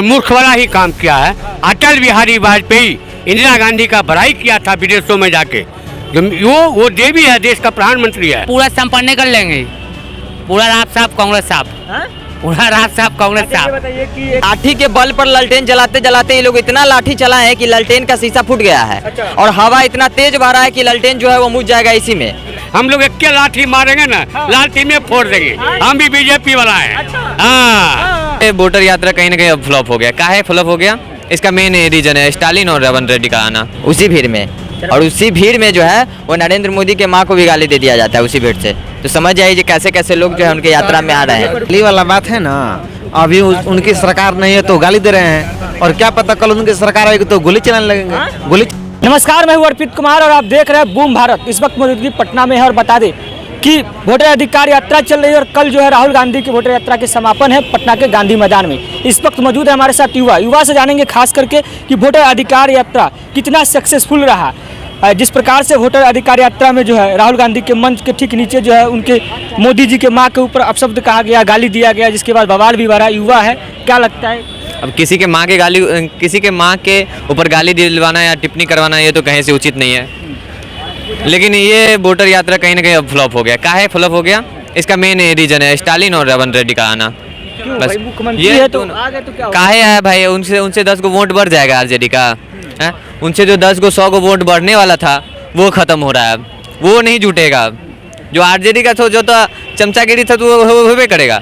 मूर्ख वाला ही काम किया है। अटल बिहारी वाजपेयी इंदिरा गांधी का बड़ाई किया था विदेशों में जाके। वो देवी है, देश का प्रधानमंत्री है। पूरा संपन्न कर लेंगे, पूरा रात साहब कांग्रेस साहब, पूरा रात साहब कांग्रेस साहब। बताइए कि लाठी के बल पर ललटेन जलाते जलाते ये लोग इतना लाठी चलाए हैं कि ललटेन का शीशा फूट गया है। और हवा इतना तेज बह रहा है कि ललटेन जो है वो मुझ जाएगा इसी में। हम लोग एक लाठी मारेंगे ना, लाठी में फोड़ देंगे। हम भी बीजेपी वाला है। हाँ, वोटर यात्रा कहीं ना कहीं अब फ्लॉप हो गया। काहे फ्लॉप हो गया? इसका मेन रीजन है स्टालिन और रेवंत रेड्डी का आना उसी भीड़ में। और उसी भीड़ में जो है वो नरेंद्र मोदी के माँ को भी गाली दे दिया जाता है उसी भीड़ से। तो समझ जाइए कैसे कैसे लोग जो है उनके यात्रा में आ रहे हैं। गाली वाला बात है ना, अभी उनकी सरकार नहीं है तो गाली दे रहे हैं, और क्या पता कल उनकी सरकार आएगी तो गोली चलाने लगेंगे। गोली। नमस्कार, मैं हूं अर्पित कुमार और आप देख रहे हैं बूम भारत। इस वक्त मौजूदगी पटना में है और बता दें कि वोटर अधिकार यात्रा चल रही है और कल जो है राहुल गांधी की वोटर यात्रा के समापन है पटना के गांधी मैदान में। इस वक्त मौजूद है हमारे साथ युवा से जानेंगे खास करके कि वोटर अधिकार यात्रा कितना सक्सेसफुल रहा। जिस प्रकार से वोटर अधिकार यात्रा में जो है राहुल गांधी के मंच के ठीक नीचे जो है उनके मोदी जी के माँ के ऊपर अपशब्द कहा गया, गाली दिया गया, जिसके बाद बवाल भी भरा। युवा है, क्या लगता है? अब किसी के माँ के ऊपर गाली दिलवाना या टिप्पणी करवाना ये तो कहीं से उचित नहीं है। लेकिन ये वोटर यात्रा कहीं ना कहीं अब फ्लॉप हो गया। काहे फ्लॉप हो गया? इसका मेन रीजन है स्टालिन और रेवंत रेड्डी का आना। बस ये है तो काहे है भाई, उनसे 10 को वोट बढ़ जाएगा आरजेडी का है? उनसे जो 10 को 100 को वोट बढ़ने वाला था वो खत्म हो रहा है, वो नहीं जुटेगा। जो आरजेडी का जो तो चमचागिरी था तो वो होबे करेगा,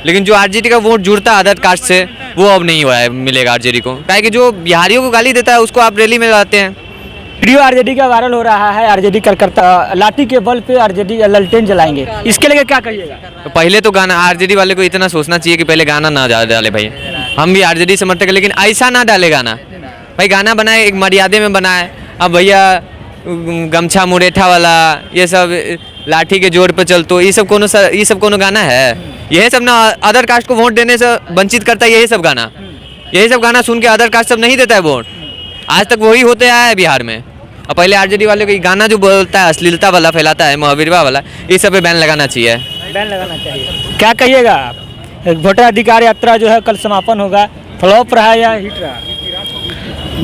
लेकिन जो आरजेडी का वोट जुड़ता अदर कास्ट से वो अब नहीं हुआ है, मिलेगा आरजेडी को। काहे कि जो बिहारियों को गाली देता है उसको आप रैली में लाते हैं। वीडियो आरजेडी का वायरल हो रहा है। आरजेडी कार्यकर्ता लाठी के बल पे आरजेडी ललटेन जलाएंगे, इसके लिए क्या कहिएगा? तो पहले तो गाना आरजेडी वाले को इतना सोचना चाहिए कि पहले गाना ना डाले भाई। हम भी आरजेडी समर्थक है, लेकिन ऐसा ना डाले गाना भाई। गाना बनाए एक मर्यादे में बनाए। अब भैया गमछा मुरेठा वाला ये सब लाठी के जोर पे चलतो, ये सब कोनो गाना है? यही सब ना अदर कास्ट को वोट देने से वंचित करता है। यही सब गाना सुन के अदर कास्ट सब नहीं देता है वोट। आज तक वही होते आया है बिहार में। और पहले आरजेडी वाले को गाना जो बोलता है अश्लीलता वाला फैलाता है, महावीरवा वाला, इस सब पे बैन लगाना चाहिए। क्या कहिएगा आप? वोटर अधिकार यात्रा जो है कल समापन होगा, फ्लॉप रहा या हिट रहा?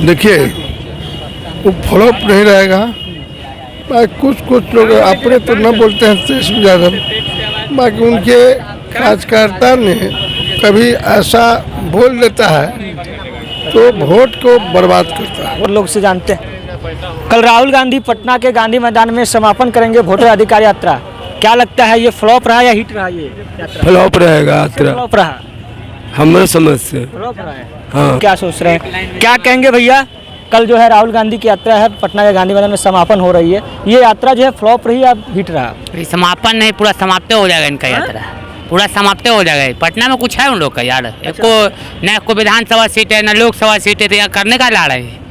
देखिए, वो फ्लॉप नहीं रहेगा। कुछ लोग अपने तो न बोलते हैं तेजस्वी यादव, बाकी उनके कार्यकर्ता ने कभी ऐसा बोल देता है तो वोट को बर्बाद करता है। और लोग से जानते हैं कल राहुल गांधी पटना के गांधी मैदान में समापन करेंगे वोटर अधिकार यात्रा। क्या लगता है, ये फ्लॉप रहा या हिट रहा? ये यात्रा फ्लॉप रहेगा यात्रा, फ्लॉप रहा हमारे समझ से। फ्लॉप रहा है। हाँ। क्या सोच रहे हैं, क्या कहेंगे भैया? कल जो है राहुल गांधी की यात्रा है पटना के गांधी मैदान में समापन हो रही है, ये यात्रा जो है फ्लॉप रही या हिट रहा? समापन नहीं, पूरा समाप्त हो जाएगा इनका यात्रा, पूरा समाप्त हो जाएगा। पटना में कुछ है उन लोग का यार? न को विधानसभा सीट है न लोकसभा सीट है, तो यहाँ करने का ला रहे हैं।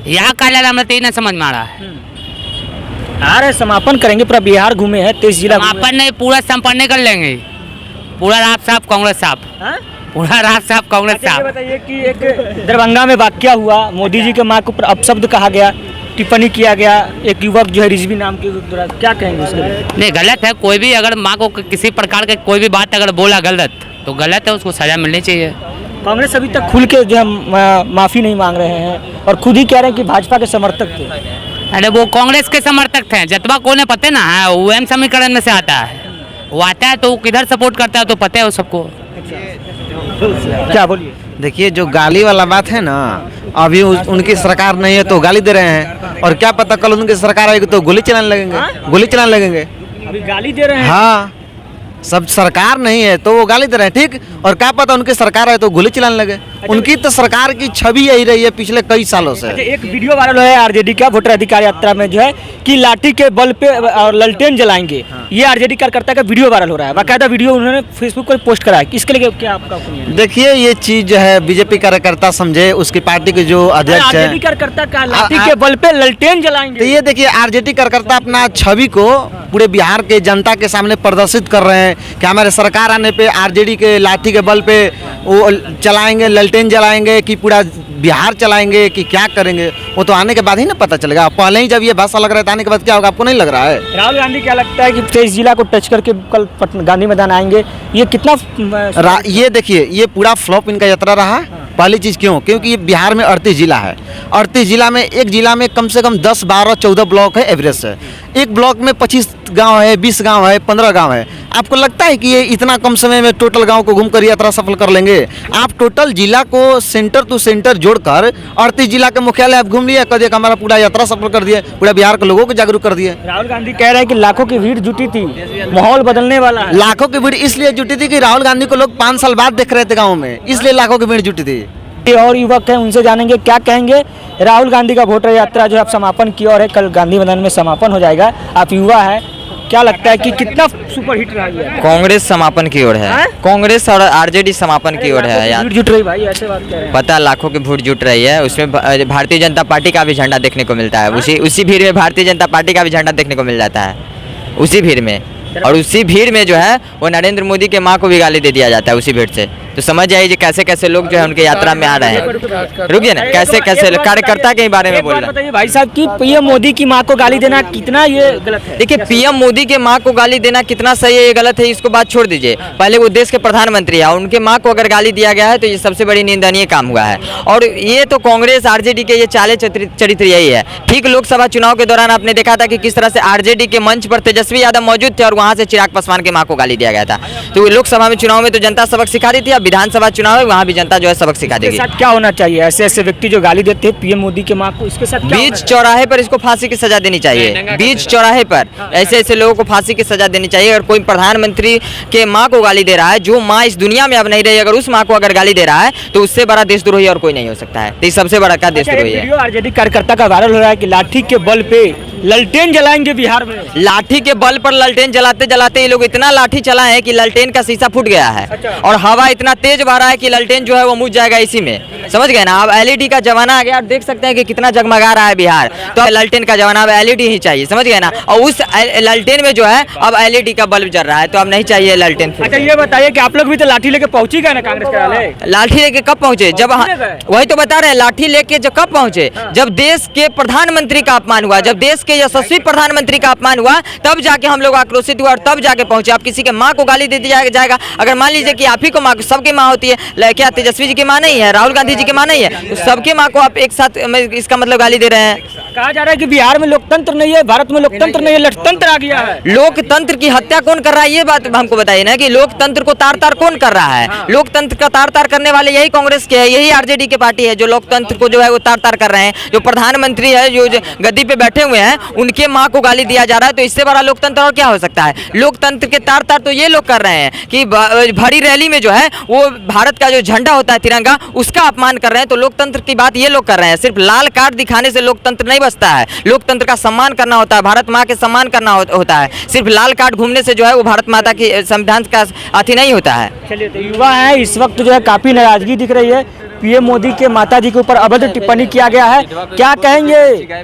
यहाँ का ला रहा हमें तो नहीं समझ में आ रहा है। अरे समापन करेंगे, पूरा बिहार घूमे हैं, 23 जिला। समापन नहीं, पूरा संपन्न कर लेंगे, पूरा रात साहब कांग्रेस साहब, पूरा रात साहब कांग्रेस साहब। बताइए कि एक दरभंगा में वाकया हुआ, मोदी जी के माँ के ऊपर अपशब्द कहा गया, टिप्पणी किया गया, एक युवक जो है रिजवी नाम के, क्या कहेंगे उसके लिए? नहीं, गलत है। कोई भी अगर माँ को किसी प्रकार के कोई भी बात अगर बोला गलत तो गलत है, उसको सजा मिलनी चाहिए। कांग्रेस अभी तक खुल के जो है माफी नहीं मांग रहे हैं और खुद ही कह रहे हैं कि भाजपा के समर्थक थे। अरे वो कांग्रेस के समर्थक थे, जतवा कौन है पता ना है, वो एम समीकरण में से आता है। वो आता है तो वो किधर सपोर्ट करता है तो पता है वो सबको। क्या बोलिए? देखिए, जो गाली वाला बात है ना, अभी उनकी सरकार नहीं है तो गाली दे रहे हैं, और क्या पता कल उनकी सरकार आएगी तो गोली चलाने लगेंगे। अभी गाली दे रहे हैं। हाँ, सब सरकार नहीं है तो वो गाली दे रहे हैं, ठीक। और क्या पता उनकी सरकार है तो गोली चलाने लगे। उनकी तो सरकार की छवि यही रही है पिछले कई सालों से। एक वीडियो वायरल है आरजेडी का वोटर अधिकार यात्रा में जो है कि लाठी के बल पे और ललटेन जलाएंगे। ये आरजेडी कार्यकर्ता का वीडियो वायरल हो रहा है, बाकायदा वीडियो उन्होंने फेसबुक पर पोस्ट करा है। इसके लिए क्या आपका ओपिनियन है? देखिए, ये चीज जो है बीजेपी कार्यकर्ता समझे, उसकी पार्टी के जो अध्यक्ष है, आरजेडी कार्यकर्ता का लाठी के बल पे ललटेन जलाएंगे। तो ये देखिए, आरजेडी कार्यकर्ता अपना छवि को पूरे बिहार के जनता के सामने प्रदर्शित कर रहे हैं कि हमारे सरकार आने पे आरजेडी के लाठी के बल पे वो चलाएंगे, ललटेन जलाएंगे, कि पूरा बिहार चलाएंगे, कि क्या करेंगे। वो तो आने के बाद ही ना पता चलेगा। पहले ही जब ये भाषा लग रहा है, आने के बाद क्या होगा आपको नहीं लग रहा है? राहुल गांधी क्या लगता है कि 23 जिला को टच करके कल गांधी मैदान आएंगे, ये कितना ये देखिए, ये पूरा फ्लॉप इनका यात्रा रहा। पहली चीज़ क्यों? क्योंकि ये बिहार में 38 जिला है। 38 जिला में एक जिला में कम से कम 10, 12, 14 ब्लॉक है एवरेज से। एक ब्लॉक में 25 गांव है, 20 गांव है, 15 गांव है। आपको लगता है कि ये इतना कम समय में टोटल गांव को घूमकर यात्रा सफल कर लेंगे? आप टोटल जिला को सेंटर टू सेंटर जोड़कर 38 जिला के मुख्यालय आप घूम लिए, कभी हमारा पूरा यात्रा सफल कर दिए, पूरा बिहार के लोगों को जागरूक कर दिए। राहुल गांधी कह रहे हैं कि लाखों की भीड़ जुटी थी, माहौल बदलने वाला है। लाखों की भीड़ इसलिए जुटी थी कि राहुल गांधी को लोग 5 साल बाद देख रहे थे गाँव में, इसलिए लाखों की भीड़ जुटी थी। और युवक हैं, उनसे जानेंगे क्या कहेंगे। राहुल गांधी का वोटर यात्रा जो है अब समापन की और है, कल गांधी मैदान में समापन हो जाएगा। आप युवा है, क्या लगता है कि कितना सुपर हिट रहा है? कांग्रेस समापन की ओर है, कांग्रेस और आरजेडी समापन की ओर है यार। भीड़ जुट रही भाई, ऐसे बात कह रहे हैं। पता लाखों की भीड़ जुट रही है, उसमें भारतीय जनता पार्टी का भी झंडा देखने को मिलता है। उसी भीड़ में भारतीय जनता पार्टी का भी झंडा देखने को मिल जाता है उसी भीड़ में। और उसी भीड़ में जो है वो नरेंद्र मोदी के माँ को भी गाली दे दिया जाता है उसी भीड़ से। तो समझ जाइए कैसे कैसे लोग जो है उनके यात्रा में आ रहे हैं। रुकिए ना, कैसे कैसे कार्यकर्ता के बारे में बोल रहे हैं। बताइए भाई साहब कि पीएम मोदी की मां को गाली देना कितना ये गलत है? देखिए, पीएम मोदी के माँ को गाली देना कितना सही है, ये गलत है, इसको बात छोड़ दीजिए। पहले वो देश के प्रधानमंत्री है, उनके माँ को अगर गाली दिया गया है तो ये सबसे बड़ी निंदनीय काम हुआ है। और ये तो कांग्रेस आरजेडी के ये चाले चरित्र यही है। ठीक लोकसभा चुनाव के दौरान आपने देखा था कि किस तरह से आरजेडी के मंच पर तेजस्वी यादव मौजूद थे और वहाँ से चिराग पासवान के माँ को गाली दिया गया था। तो लोकसभा में चुनाव में तो जनता सबक सिखा रही थी, अब विधानसभा चुनाव है वहाँ भी जनता जो है सबक सिखा देगी। इसके साथ क्या होना चाहिए? ऐसे ऐसे व्यक्ति जो गाली देते हैं पीएम मोदी के मां को, इसके साथ क्या बीच चौराहे पर इसको फांसी की सजा देनी चाहिए। बीच चौराहे पर ऐसे ऐसे लोगों को फांसी की सजा देनी चाहिए। अगर कोई प्रधानमंत्री के माँ को गाली दे रहा है, जो माँ इस दुनिया में अब नहीं रही, अगर उस माँ को अगर गाली दे रहा है तो उससे बड़ा देशद्रोही और कोई नहीं हो सकता है। तो ये सबसे बड़ा का देशद्रोही है। वीडियो आरजेडी कार्यकर्ता का वायरल हो रहा है कि लाठी के बल पे ललटेन जलाएंगे बिहार में। लाठी के बल पर ललटेन जलाते जलाते ये लोग इतना लाठी चलाए हैं कि ललटेन का शीशा फूट गया है। और हवा इतना तेज बह रहा है कि ललटेन जो है वो मुझ जाएगा इसी में। समझ गए ना? अब एलईडी का जमाना आ गया, आप देख सकते हैं कि कितना जगमगा रहा है बिहार। तो ललटेन का जमाना, अब एलईडी ही चाहिए। समझ गए ना? और उस ललटेन में जो है अब एलईडी का बल्ब जल रहा है, तो अब नहीं चाहिए ललटेन। अच्छा ये बताइए कि आप लोग भी तो लाठी लेके पहुंची गए ना कांग्रेस कार्यालय? लाठी लेके कब पहुंचे? जब वही तो बता रहे हैं, लाठी लेके जब कब पहुंचे? जब देश के प्रधानमंत्री का अपमान हुआ, जब देश के यशस्वी प्रधानमंत्री का अपमान हुआ, तब जाके हम लोग आक्रोशित हुआ और तब जाके पहुंचे। आप किसी के माँ को गाली दे दिया जाएगा, अगर मान लीजिए कि आप ही को माँ, सबकी माँ होती है, क्या तेजस्वी जी की माँ नहीं है, राहुल गांधी जी की माँ नहीं है, तो सबके माँ को आप एक साथ इसका मतलब गाली दे रहे हैं। कहा जा रहा है कि बिहार में लोकतंत्र नहीं है, भारत में लोकतंत्र नहीं है, लठतंत्र आ गया है। लोकतंत्र की हत्या कौन कर रहा है, ये बात हमको बताइए ना, कि लोकतंत्र को तार तार कौन कर रहा है? लोकतंत्र का तार तार करने वाले यही कांग्रेस के है, यही आरजेडी की पार्टी है जो लोकतंत्र को जो है वो तार तार कर रहे हैं। जो प्रधानमंत्री है, जो गद्दी पे बैठे हुए हैं, उनके माँ को गाली दिया जा रहा है। तो इससे बड़ा लोकतंत्र और क्या हो सकता है? लोकतंत्र के तार तार तो ये लोग कर रहे हैं कि भरी रैली में जो है वो भारत का जो झंडा होता है तिरंगा, उसका अपमान कर रहे हैं। तो लोकतंत्र की बात ये लोग कर रहे हैं। सिर्फ लाल कार्ड दिखाने से लोकतंत्र नहीं बचता है, लोकतंत्र का सम्मान करना होता है, भारत माँ के सम्मान करना होता है। सिर्फ लाल कार्ड घूमने से जो है वो भारत माता की संविधान का अति नहीं होता है। चलिए, तो युवा है, इस वक्त जो है काफी नाराजगी दिख रही है। पीएम मोदी के माताजी के ऊपर अभद्र टिप्पणी किया गया है, क्या कहेंगे?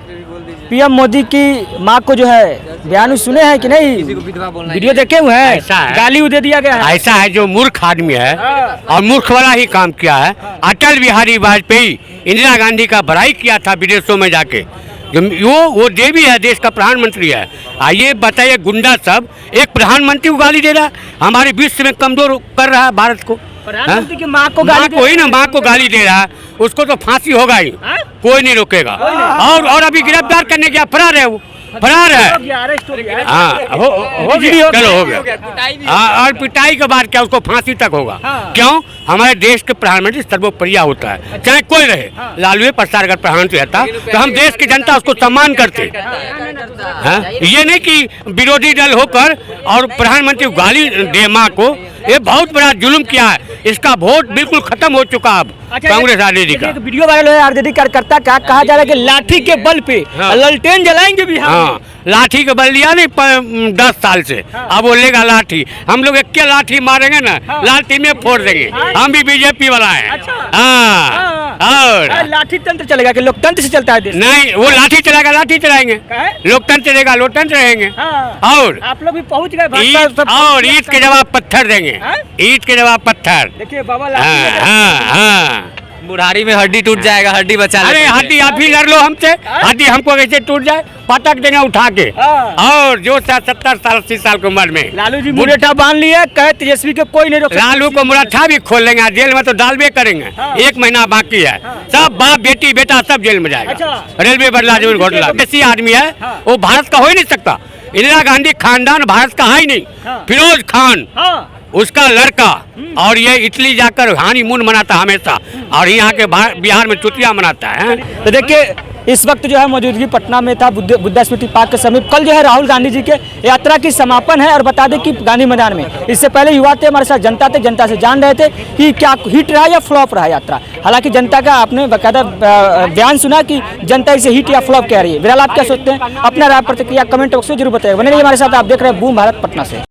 पीएम मोदी की माँ को जो है बयान सुने हैं कि नहीं? वीडियो देखे हुए हैं, गाली दे दिया गया है। ऐसा है जो मूर्ख आदमी है और मूर्ख वाला ही काम किया है। अटल बिहारी वाजपेयी इंदिरा गांधी का बड़ाई किया था विदेशों में जाके। वो देवी है, देश का प्रधानमंत्री है। आइए बताइए, गुंडा सब एक प्रधानमंत्री को गाली दे रहा है, हमारे विश्व में कमजोर कर रहा है भारत को। प्रधानमंत्री की माँ को गाली ही ना, माँ को गाली दे रहा है, उसको तो फांसी होगा ही, कोई नहीं रोकेगा। और अभी गिरफ्तार करने गया, फरार है वो, फरार है। हाँ, चलो हो गया। हाँ, और पिटाई के बाद क्या उसको फांसी तक होगा? क्यों? हमारे देश के प्रधानमंत्री सर्वोपरि होता है, चाहे कोई रहे। लालू प्रसाद अगर प्रधानमंत्री रहता तो हम देश की जनता उसको सम्मान करते। ये नहीं कि विरोधी दल होकर और प्रधानमंत्री गाली दे माँ को, ये बहुत बड़ा जुल्म किया है। इसका वोट बिल्कुल खत्म हो चुका अब कांग्रेस आरजेडी का। वीडियो वायरल है आरजेडी कार्यकर्ता का, कहा जा रहा है कि लाठी के बल पे ललटेन जलाएंगे बिहार। हाँ, लाठी के बल लिया नहीं 10 साल से, अब वो लेगा लाठी। हम लोग एक लाठी मारेंगे ना, लाठी में फोड़ देंगे। हम भी बीजेपी वाला है। और लाठी तंत्र चलेगा कि लोकतंत्र से चलता है देश? नहीं, वो लाठी चलाएगा, लाठी चलाएंगे। लोकतंत्र चलेगा, लोकतंत्र रहेंगे। और आप लोग भी पहुंच गए, और ईंट के जवाब पत्थर देंगे, ईंट के जवाब पत्थर। देखिए बाबा, बुढ़ारी में हड्डी टूट जाएगा, हड्डी बचा। अरे हड्डी आप ही लड़ लो हमसे, हड्डी हमको कैसे टूट जाए? पटक देंगे उठा के। और जो 70 साल 80 साल की उम्र में लालू जी मुरेठा बांध लिए, कहे तेजस्वी के कोई नहीं रोक सकता। लालू को मुरट्ठा भी खोल लेंगे, जेल में तो डालबे करेंगे। 1 महीना बाकी है, सब बाप बेटी बेटा सब जेल में जाएगा। रेलवे बदला जमीन घोटाला, ऐसी आदमी है वो भारत का हो ही नहीं सकता। इंदिरा गांधी खानदान भारत का है ही नहीं। फिरोज खान उसका लड़का, और ये इटली जाकर हनीमून मनाता हमेशा, और यहाँ के बिहार में चुतिया मनाता है। तो देखिए इस वक्त जो है मौजूदगी पटना में था बुद्धा स्मृति पार्क के समीप। कल जो है राहुल गांधी जी के यात्रा की समापन है, और बता दें कि गांधी मैदान में इससे पहले युवा थे हमारे साथ, जनता थे, जनता से जान रहे थे कि क्या हिट रहा या फ्लॉप रहा यात्रा। हालांकि जनता का आपने बाकायदा बयान सुना कि जनता इसे हिट या फ्लॉप कह रही है। फिलहाल आप क्या सोचते हैं? अपना राय प्रतिक्रिया कमेंट बॉक्स में जरूर बताइए। बने रहिए हमारे साथ, आप देख रहे हैं बूम भारत पटना से।